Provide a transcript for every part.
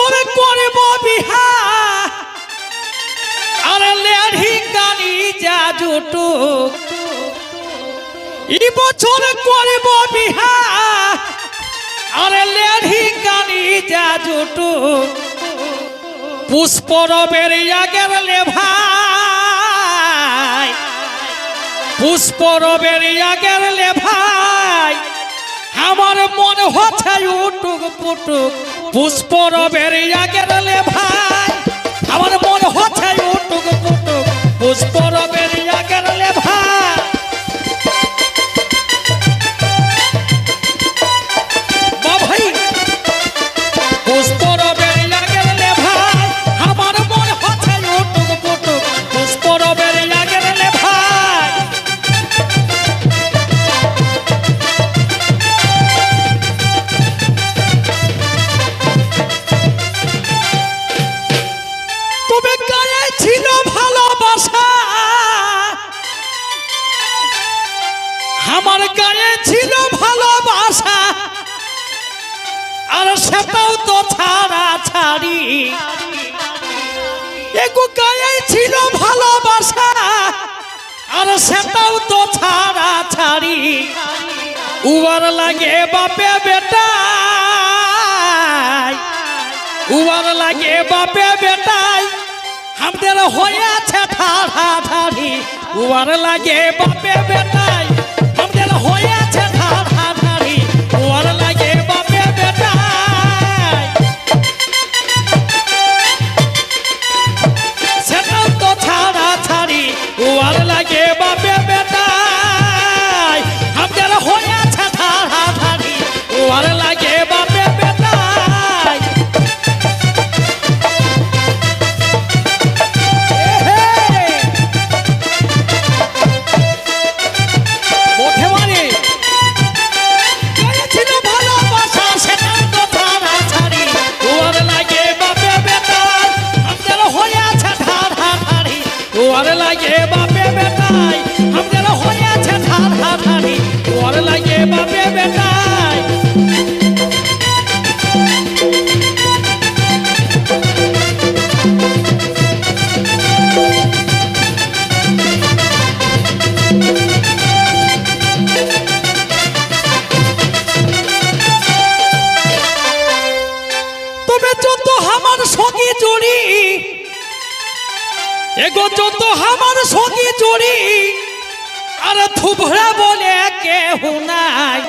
বছর করব বিহা আর লেড়ি গানি যা জুটুক এই বছর করব বিহা আর লেড়ি গানি যা জুটুক পুষ্পরবের আগের লে ভাই পুষ্পরবের আগের লে ভাই আমার মন হচ্ছে উটুক পুটুক পুষ্পরবের আগের লে ভাই আমার মন হচ্ছে উটুক পুটুক পুষ্পরবের আগের লে ভাই ভাই পুষ্পরবের আগের লে ভাই আমার মন হচ্ছে উটুক পুটুক পুষ্পরবের আগের লে ভাই তবে গায়ে ছিল ভালোবাসা আমার গায়ে ছিল ভালোবাসা আর সেটাও তো ছাড়া ছাড়ি এগো গায়ে ছিল ভালোবাসা আর সেটাও তো ছাড়া ছাড়ি উয়ার লাগে বাপে বেটাই উয়ার লাগে বাপে বেটাই আমাদের হয়েছে ঠাড়া ঠাড়ি উয়ার লাগে বাপে বেটাই আমাদের হয়েছে ঠাড়া ঠাড়ি উয়ার লাগে বাপে বেটাই সেটাও তো ছাড়া ছাড়ি উয়ার লাগে বাপে বেটাই আমাদের হয়েছে ঠাড়া ঠাড়ি উয়ার লাগে বাপে বেটাই ওর লাগে বাপে বেটাই আমাদের হয়েছে ধারা ধারি ওর লাগে বাপে বেটাই তবে যত আমার সঙ্গে জড়ি এগো যত আমার সঙ্গে জড়ি আর থুবড়া বলে কেহ নাই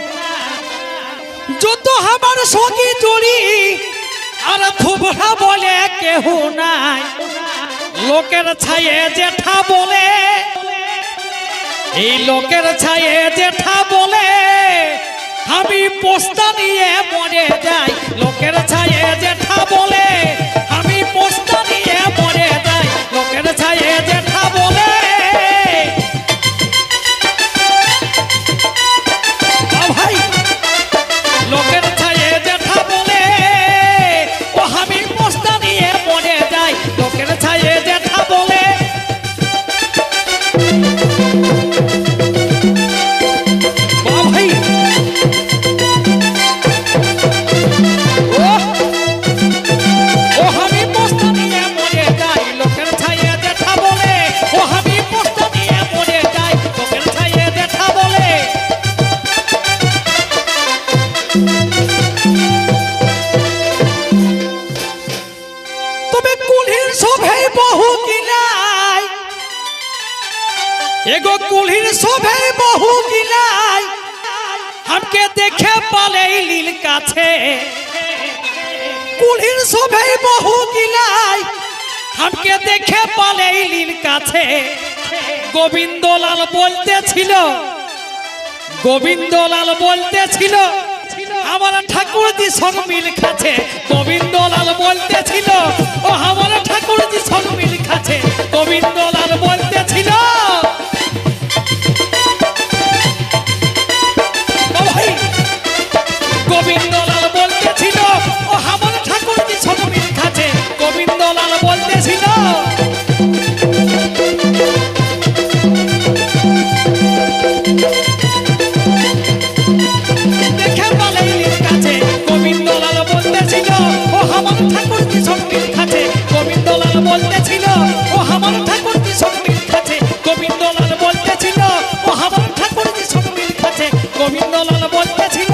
যত আমার সঙ্গে জড়ি আর থুবড়া বলে কেহ নাই লোকের ছায়ে জেঠা বলে এই লোকের ছায়ে জেঠা বলে আমি পোস্তা নিয়ে মরে যাই লোকের ছায়ে জেঠা বলে আমি পোস্তা নিয়ে মরে যাই লোকের ছায়ে জেঠা বলে ভাই লোকের ছায়ে জেঠা বলে ও আমি পোস্তা নিয়ে মরে যাই লোকের ছায়ে জেঠা বলে ভাই ও আমি পোস্তা নিয়ে মরে যাই লোকের ছায়ে জেঠা বলে ও আমি পোস্তা নিয়ে মরে যাই লোকের ছায়ে জেঠা বলে তবে কুলির সভে বহু গিলাই এগো কুলির সভে বহু গিলাই हमके देखे पाले लील काछे कुलिर सभे बहु गिलाई हमके देखे पाले लील काछे गोविंदलाल बोलते छिलो गोविंदलाल बोलते छिलो हमारा ठाकुर जी संग मिल खाछे गोविंदलाल बोलते छिलो ओ हमारा ठाकुर जी संग मिल खाछे गोविंदलाल बोलते छिलो गोविंदलाल बोलते छिलो ओ हमारा ठाकुर जी संग मिल खाछे गोविंदलाल बोलते छिलो देखे पाले लील काछे गोविंदलाल बोलते छिलो ओ हमारा ठाकुर ও আমার ঠাকুর কি সঙ্গে মিল খাচ্ছে গোবিন্দলাল বলতেছিল ও আমার ঠাকুর কি সঙ্গে মিল খাচ্ছে গোবিন্দলাল বলতেছিল